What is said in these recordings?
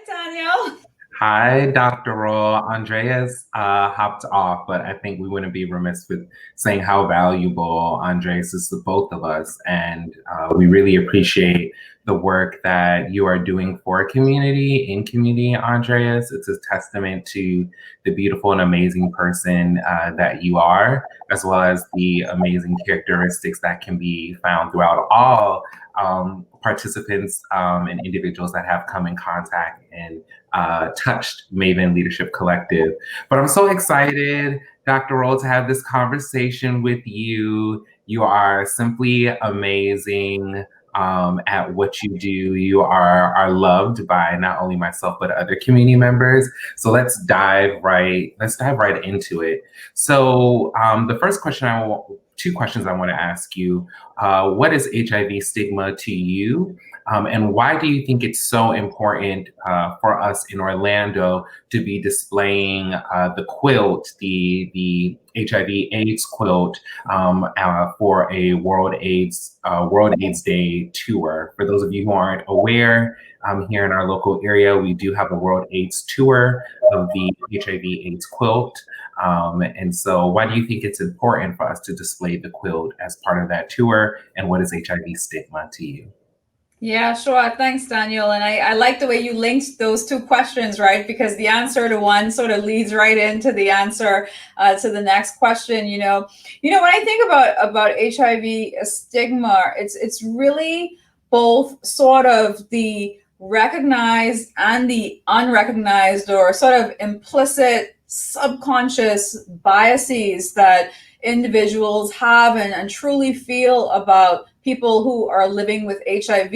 Danielle. Hi, Dr. Roll. Andreas hopped off, but I think we wouldn't be remiss with saying how valuable Andreas is to both of us. And we really appreciate the work that you are doing for community, Andreas. It's a testament to the beautiful and amazing person that you are, as well as the amazing characteristics that can be found throughout all participants and individuals that have come in contact and touched Maven Leadership Collective. But I'm so excited, Dr. Roll, to have this conversation with you. You are simply amazing at what you do. You are loved by not only myself but other community members. So let's dive right into it. So the first question two questions I want to ask you. What is HIV stigma to you? And why do you think it's so important for us in Orlando to be displaying the quilt, the HIV/AIDS quilt, for a World AIDS Day tour? For those of you who aren't aware, here in our local area, we do have a World AIDS tour of the HIV/AIDS quilt. And so, why do you think it's important for us to display the quilt as part of that tour? And what is HIV stigma to you? Yeah, sure. Thanks, Daniel. And I like the way you linked those two questions, right? Because the answer to one sort of leads right into the answer to the next question. When I think about HIV stigma, it's really both sort of the recognized and the unrecognized, or sort of implicit, subconscious biases that individuals have and truly feel about people who are living with HIV.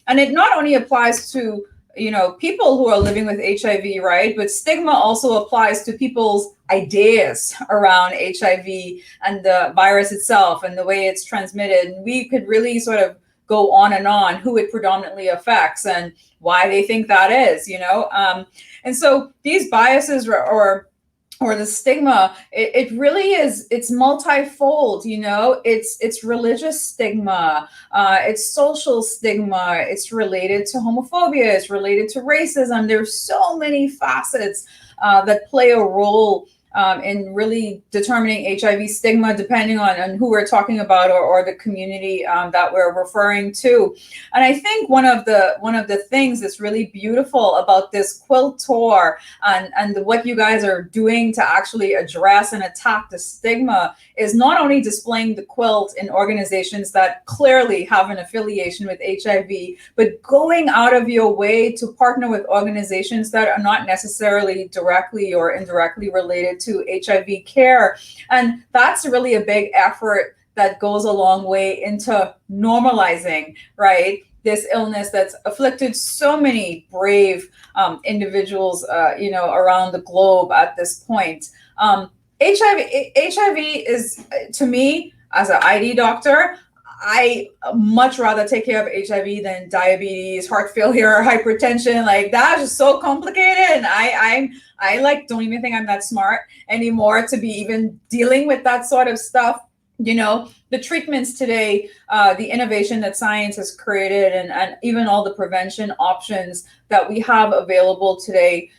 And it not only applies to people who are living with HIV, right? But stigma also applies to people's ideas around HIV and the virus itself and the way it's transmitted. And we could really sort of go on and on who it predominantly affects and why they think that is. And so these biases or the stigma, it really is, it's multifold. It's religious stigma, it's social stigma, it's related to homophobia, it's related to racism. There's so many facets that play a role in really determining HIV stigma, depending on who we're talking about, or the community that we're referring to. And I think one of the things that's really beautiful about this quilt tour and what you guys are doing to actually address and attack the stigma is not only displaying the quilt in organizations that clearly have an affiliation with HIV, but going out of your way to partner with organizations that are not necessarily directly or indirectly related to HIV care. And that's really a big effort that goes a long way into normalizing, right, this illness that's afflicted so many brave individuals, around the globe at this point. HIV is, to me, as an ID doctor, I much rather take care of HIV than diabetes, heart failure, hypertension. Like, that's just so complicated. And I like don't even think I'm that smart anymore to be even dealing with that sort of stuff. The treatments today, the innovation that science has created, and even all the prevention options that we have available today,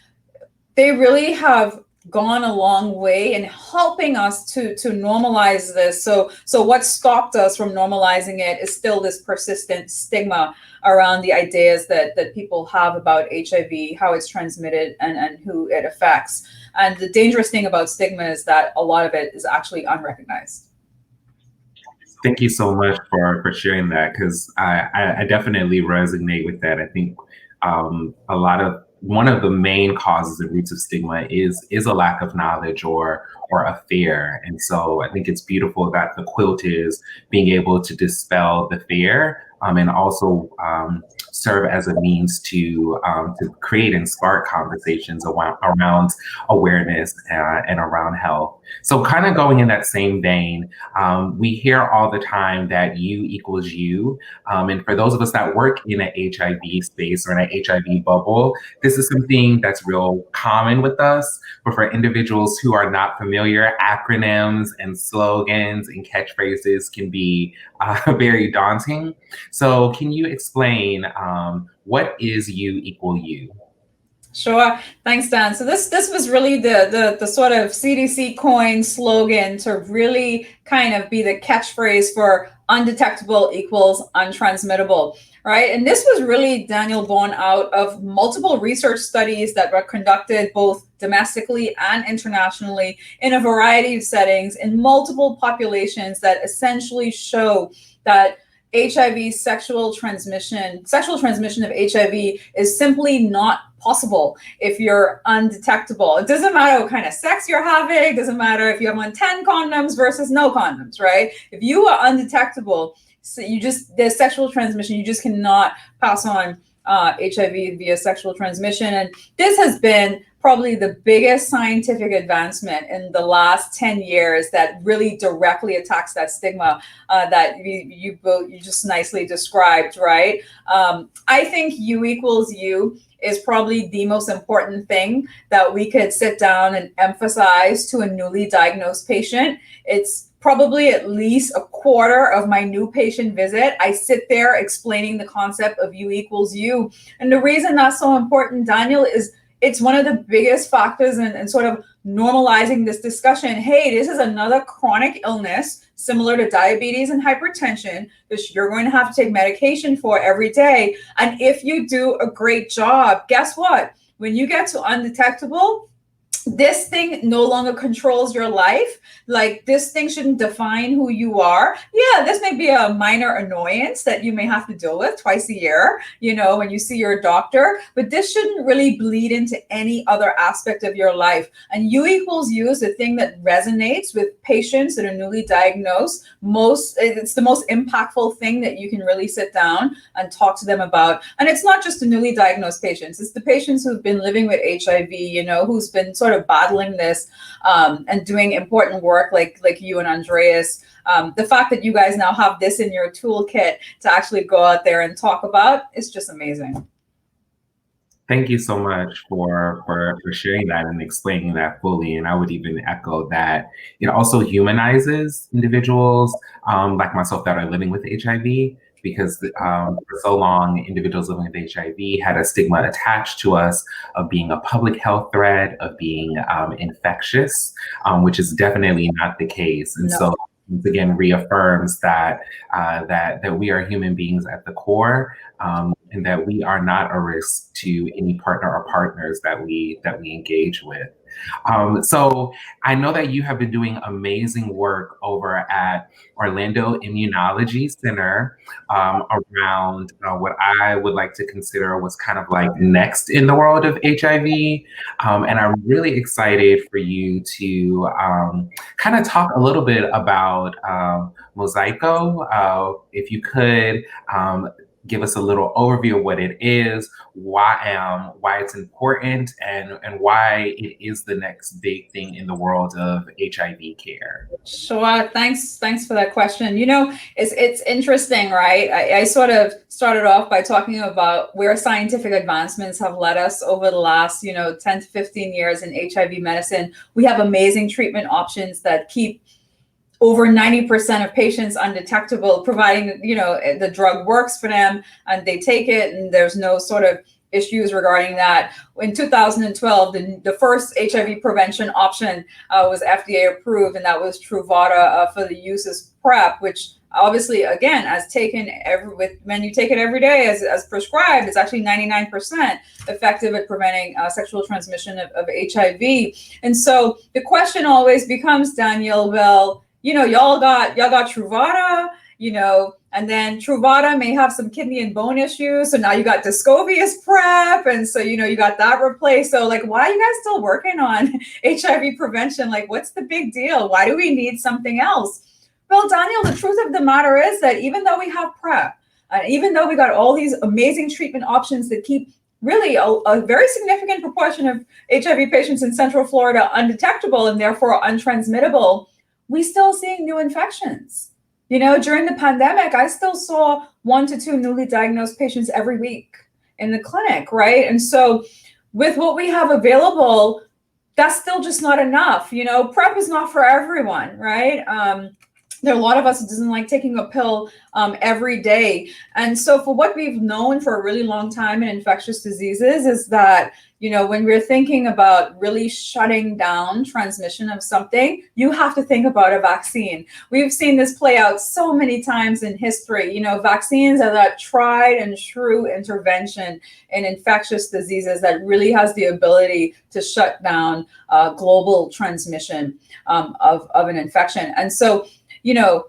they really have gone a long way in helping us to normalize this. So what stopped us from normalizing it is still this persistent stigma around the ideas that people have about HIV, how it's transmitted, and who it affects. And the dangerous thing about stigma is that a lot of it is actually unrecognized. Thank you so much for sharing that, because I definitely resonate with that. I think a lot of one of the main causes and roots of stigma is a lack of knowledge or a fear. And so I think it's beautiful that the quilt is being able to dispel the fear, and also serve as a means to create and spark conversations around awareness and around health. So kind of going in that same vein, we hear all the time that you equals you. And for those of us that work in an HIV space or in an HIV bubble, this is something that's real common with us. But for individuals who are not familiar, acronyms and slogans and catchphrases can be very daunting. So can you explain what is you equal you? Sure. Thanks, Dan. So this was really the sort of CDC coin slogan to really kind of be the catchphrase for undetectable equals untransmittable, right? And this was really, Daniel, born out of multiple research studies that were conducted both domestically and internationally in a variety of settings in multiple populations that essentially show that HIV sexual transmission of HIV is simply not possible if you're undetectable. It doesn't matter what kind of sex you're having, it doesn't matter if you have on 10 condoms versus no condoms, right? If you are undetectable, so there's sexual transmission, you just cannot pass on HIV via sexual transmission. And this has been probably the biggest scientific advancement in the last 10 years that really directly attacks that stigma that you just nicely described, right? I think U equals U is probably the most important thing that we could sit down and emphasize to a newly diagnosed patient. It's probably at least a quarter of my new patient visit. I sit there explaining the concept of U equals U. And the reason that's so important, Daniel, is it's one of the biggest factors in sort of normalizing this discussion. Hey, this is another chronic illness similar to diabetes and hypertension that you're going to have to take medication for every day. And if you do a great job, guess what? When you get to undetectable, this thing no longer controls your life. Like, this thing shouldn't define who you are. Yeah, this may be a minor annoyance that you may have to deal with twice a year, when you see your doctor, but this shouldn't really bleed into any other aspect of your life. And U equals U is the thing that resonates with patients that are newly diagnosed. It's the most impactful thing that you can really sit down and talk to them about. And it's not just the newly diagnosed patients, it's the patients who've been living with HIV, who's been sort of battling this and doing important work like you and Andreas. The fact that you guys now have this in your toolkit to actually go out there and talk about is just amazing. Thank you so much for sharing that and explaining that fully. And I would even echo that it also humanizes individuals like myself that are living with HIV, because for so long, individuals living with HIV had a stigma attached to us of being a public health threat, of being infectious, which is definitely not the case. And so once again reaffirms that that we are human beings at the core, and that we are not a risk to any partner or partners that we engage with. So I know that you have been doing amazing work over at Orlando Immunology Center around what I would like to consider was kind of like next in the world of HIV. And I'm really excited for you to kind of talk a little bit about Mosaico. If you could give us a little overview of what it is, why it's important, and why it is the next big thing in the world of HIV care. Sure. Thanks for that question. It's interesting, right? I sort of started off by talking about where scientific advancements have led us over the last, 10 to 15 years in HIV medicine. We have amazing treatment options that keep over 90% of patients undetectable, providing, the drug works for them and they take it and there's no sort of issues regarding that. In 2012, the first HIV prevention option was FDA approved, and that was Truvada for the use as PrEP, which obviously, again, when you take it every day as prescribed, it's actually 99% effective at preventing sexual transmission of HIV. And so the question always becomes, Daniel, well, y'all got Truvada, and then Truvada may have some kidney and bone issues. So now you got Descovy as PrEP. And so, you got that replaced. So like, why are you guys still working on HIV prevention? Like, what's the big deal? Why do we need something else? Well, Daniel, the truth of the matter is that even though we have PrEP, even though we got all these amazing treatment options that keep really a very significant proportion of HIV patients in Central Florida undetectable and therefore untransmittable, we still seeing new infections. During the pandemic, I still saw 1 to 2 newly diagnosed patients every week in the clinic, right? And so with what we have available, that's still just not enough. PrEP is not for everyone, right? There are a lot of us who doesn't like taking a pill every day. And so for what we've known for a really long time in infectious diseases is that, you know, when we're thinking about really shutting down transmission of something, you have to think about a vaccine. We've seen this play out so many times in history. You know, vaccines are that tried and true intervention in infectious diseases that really has the ability to shut down global transmission of an infection. And so, you know,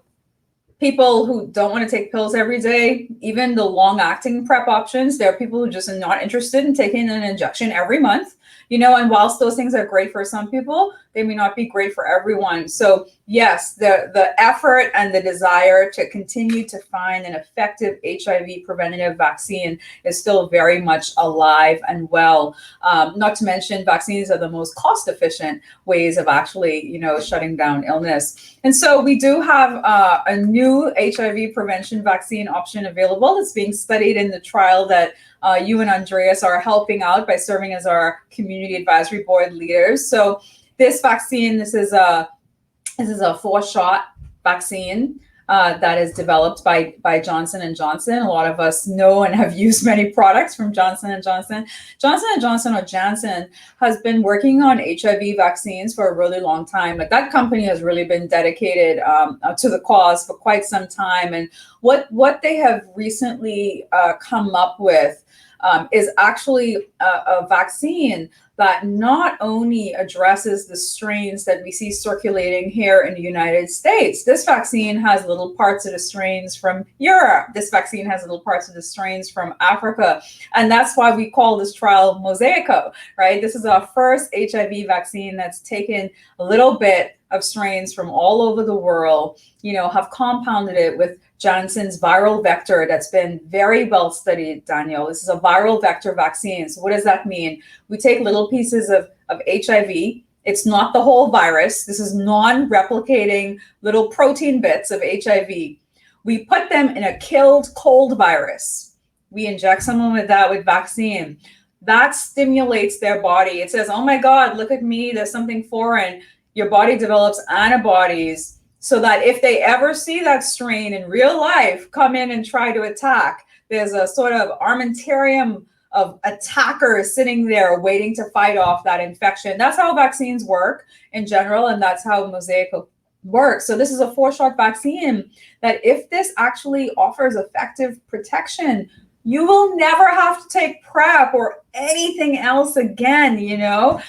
people who don't want to take pills every day, even the long acting PrEP options, there are people who just are not interested in taking an injection every month, you know, and whilst those things are great for some people, they may not be great for everyone. So yes, the effort and the desire to continue to find an effective HIV preventative vaccine is still very much alive and well. Not to mention vaccines are the most cost efficient ways of actually, you know, shutting down illness. And so we do have a new HIV prevention vaccine option available. It's being studied in the trial that you and Andreas are helping out by serving as our community advisory board leaders. So this vaccine, this is a 4-shot vaccine that is developed by Johnson & Johnson. A lot of us know and have used many products from Johnson & Johnson. Johnson & Johnson, or Janssen, has been working on HIV vaccines for a really long time. Like, that company has really been dedicated to the cause for quite some time. And what they have recently come up with is actually a vaccine that not only addresses the strains that we see circulating here in the United States. This vaccine has little parts of the strains from Europe. This vaccine has little parts of the strains from Africa. And that's why we call this trial Mosaico, right? This is our first HIV vaccine that's taken a little bit of strains from all over the world, you know, have compounded it with Janssen's viral vector that's been very well studied, Daniel. This is a viral vector vaccine. So what does that mean? We take little pieces of HIV. It's not the whole virus. This is non-replicating little protein bits of HIV. We put them in a killed cold virus. We inject someone with that with vaccine. That stimulates their body. It says, oh my God, look at me, there's something foreign. Your body develops antibodies so that if they ever see that strain in real life come in and try to attack, there's a sort of armamentarium of attackers sitting there waiting to fight off that infection. That's how vaccines work in general, and that's how Mosaico works. So this is a 4-shot vaccine that, if this actually offers effective protection, you will never have to take PrEP or anything else again. You know,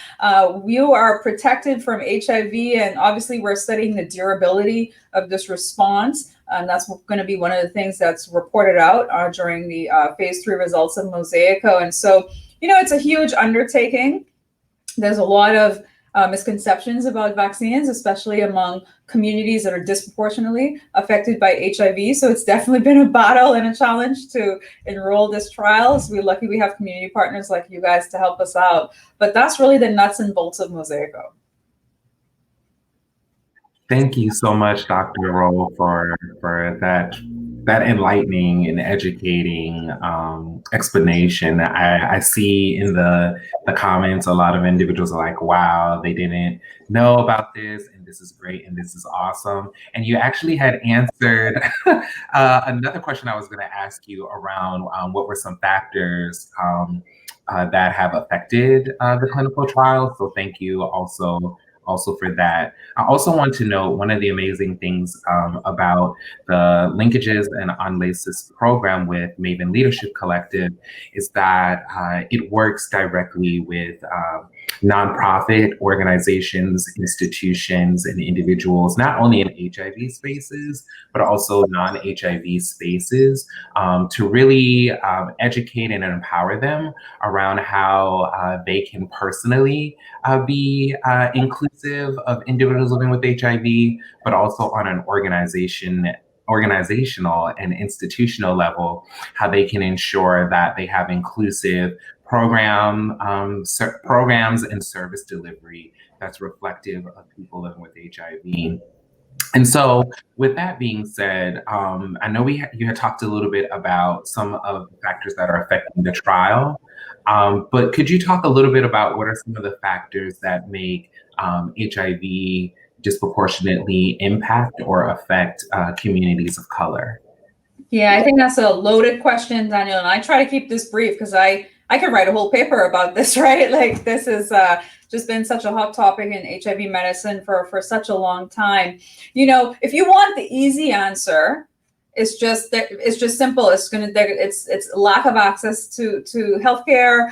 you are protected from HIV, and obviously we're studying the durability of this response. And that's going to be one of the things that's reported out during the phase 3 results of Mosaico. And so, you know, it's a huge undertaking. There's a lot of misconceptions about vaccines, especially among communities that are disproportionately affected by HIV. So it's definitely been a battle and a challenge to enroll this trial. So we're lucky we have community partners like you guys to help us out. But that's really the nuts and bolts of Mosaico. Thank you so much, Dr. Rowe, for that enlightening and educating explanation. I see in the comments a lot of individuals are like, wow, they didn't know about this, and this is great, and this is awesome. And you actually had answered another question I was going to ask you around what were some factors that have affected the clinical trial. So thank you also for that. I also want to note one of the amazing things about the Linkages and Unlaces program with Maven Leadership Collective is that it works directly with nonprofit organizations, institutions, and individuals, not only in HIV spaces, but also non-HIV spaces, to really educate and empower them around how they can personally be inclusive of individuals living with HIV, but also on an organizational and institutional level, how they can ensure that they have inclusive programs and service delivery that's reflective of people living with HIV. And so, with that being said, I know you had talked a little bit about some of the factors that are affecting the trial, but could you talk a little bit about what are some of the factors that make HIV disproportionately impact or affect communities of color? Yeah, I think that's a loaded question, Daniel, and I try to keep this brief because I could write a whole paper about this, right? Like this is just been such a hot topic in HIV medicine for such a long time. You know, if you want the easy answer, it's just simple. It's lack of access to healthcare,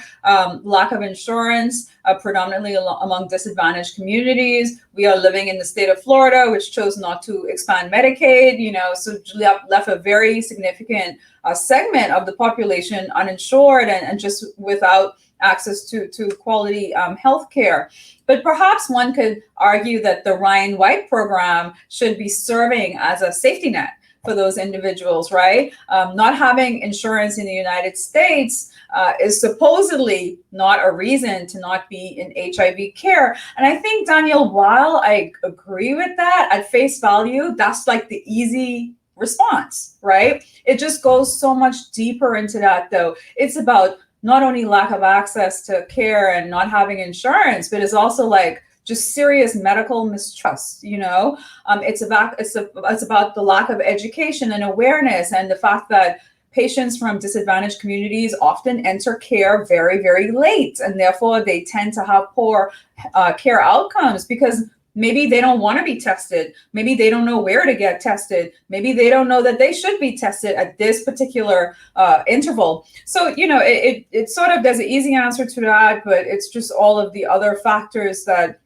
lack of insurance, predominantly among disadvantaged communities. We are living in the state of Florida, which chose not to expand Medicaid. You know, so left a very significant segment of the population uninsured and just without access to quality health care. But perhaps one could argue that the Ryan White program should be serving as a safety net for those individuals, right? Not having insurance in the United States is supposedly not a reason to not be in HIV care. And I think, Daniel, while I agree with that, at face value, that's like the easy response, right? It just goes so much deeper into that, though. It's about not only lack of access to care and not having insurance, but it's also like just serious medical mistrust. You know, it's about the lack of education and awareness, and the fact that patients from disadvantaged communities often enter care very, very late, and therefore they tend to have poor care outcomes because maybe they don't want to be tested. Maybe they don't know where to get tested. Maybe they don't know that they should be tested at this particular interval. So, you know, it sort of, there's an easy answer to that, but it's just all of the other factors that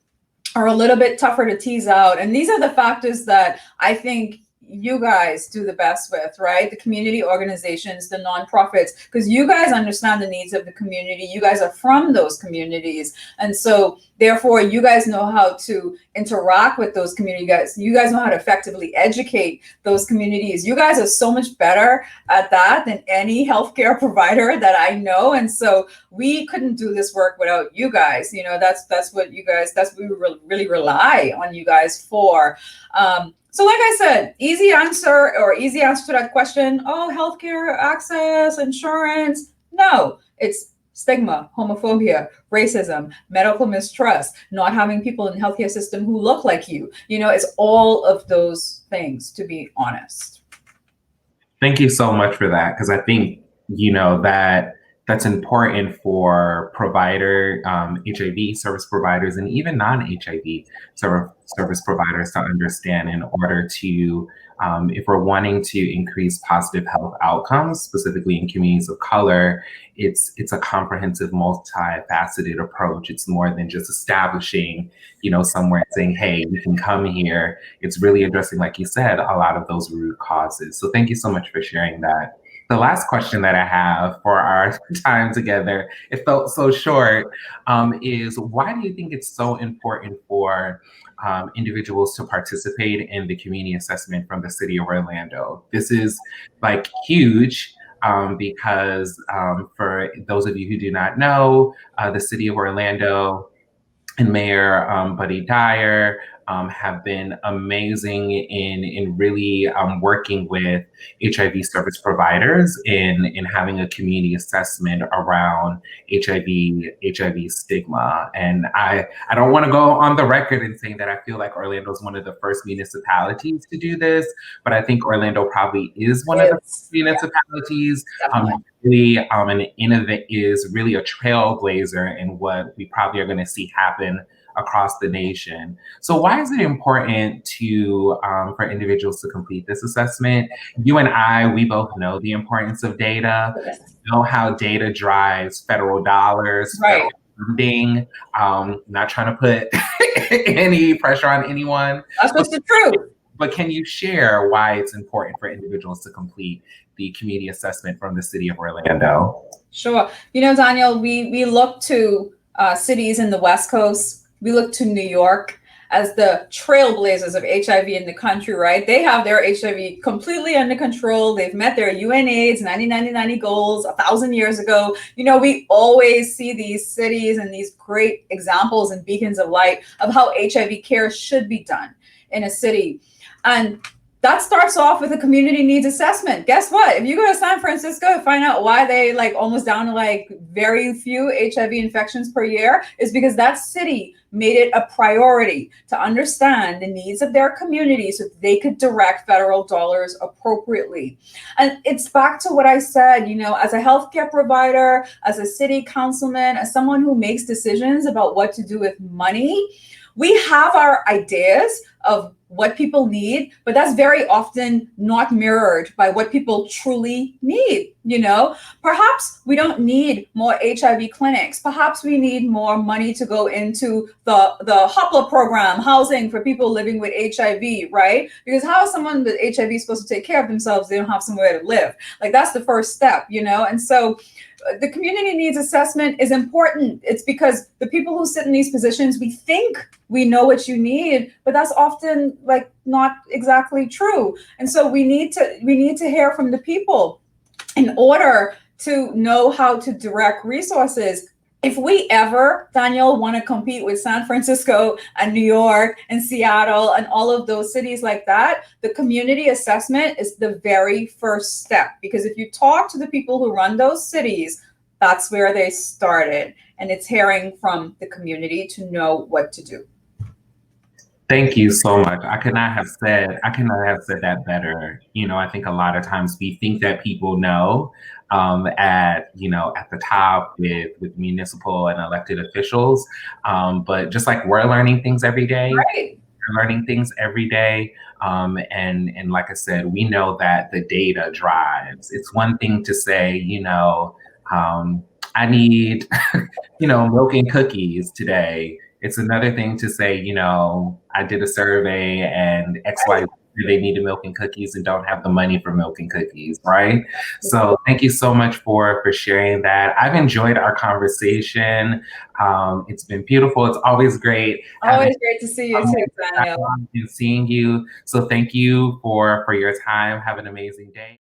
are a little bit tougher to tease out. And these are the factors that I think you guys do the best with, right? The community organizations, the nonprofits, because you guys understand the needs of the community. You guys are from those communities. And so therefore, you guys know how to interact with those community guys. You guys know how to effectively educate those communities. You guys are so much better at that than any healthcare provider that I know. And so we couldn't do this work without you guys. You know, that's what we really rely on you guys for. So like I said, easy answer to that question. Oh, healthcare access, insurance. No, it's stigma, homophobia, racism, medical mistrust, not having people in the healthcare system who look like you. You know, it's all of those things, to be honest. Thank you so much for that, because I think, you know, that's important for HIV service providers and even non-HIV service providers to understand in order to, if we're wanting to increase positive health outcomes, specifically in communities of color, it's a comprehensive, multifaceted approach. It's more than just establishing, you know, somewhere and saying, hey, you can come here. It's really addressing, like you said, a lot of those root causes. So thank you so much for sharing that. The last question that I have for our time together, it felt so short, is why do you think it's so important for individuals to participate in the community assessment from the city of Orlando? This is like huge because for those of you who do not know, the city of Orlando and Mayor Buddy Dyer have been amazing in really working with HIV service providers in having a community assessment around HIV stigma. And I don't want to go on the record and saying that I feel like Orlando is one of the first municipalities to do this, but I think Orlando probably is one of the first municipalities. Really an innovate is really a trailblazer in what we probably are going to see happen across the nation. So why is it important to for individuals to complete this assessment? You and I, we both know the importance of data. Yes. We know how data drives federal dollars, right. Federal funding. Not trying to put any pressure on anyone. That's just the truth. But can you share why it's important for individuals to complete the community assessment from the city of Orlando? Sure. You know, Daniel, we look to cities in the West Coast. We look to New York as the trailblazers of HIV in the country, right? They have their HIV completely under control. They've met their UNAIDS 90-90-90 goals 1,000 years ago. You know, we always see these cities and these great examples and beacons of light of how HIV care should be done in a city. And that starts off with a community needs assessment. Guess what? If you go to San Francisco and find out why they like almost down to like very few HIV infections per year, is because that city made it a priority to understand the needs of their community so they could direct federal dollars appropriately. And it's back to what I said, you know, as a healthcare provider, as a city councilman, as someone who makes decisions about what to do with money, we have our ideas of what people need, but that's very often not mirrored by what people truly need. You know, perhaps we don't need more HIV clinics. Perhaps we need more money to go into the HOPLA program, housing for people living with HIV, right? Because how is someone with HIV supposed to take care of themselves? They don't have somewhere to live. Like that's the first step, you know? And so the community needs assessment is important. It's because the people who sit in these positions, we think we know what you need, but that's often like not exactly true. And so we need to hear from the people in order to know how to direct resources. If we ever, Daniel, want to compete with San Francisco and New York and Seattle and all of those cities like that, the community assessment is the very first step. Because if you talk to the people who run those cities, that's where they started. And it's hearing from the community to know what to do. Thank you so much. I could not have said that better. You know, I think a lot of times we think that people know at the top with municipal and elected officials, but just like we're learning things every day, Right. we're learning things every day. And like I said, we know that the data drives. It's one thing to say, I need, milk and cookies today. It's another thing to say, I did a survey and XY, they need milk and cookies and don't have the money for milk and cookies, right? So thank you so much for sharing that. I've enjoyed our conversation. It's been beautiful. It's always great. Always great to see you too, Daniel. And seeing you. So thank you for your time. Have an amazing day.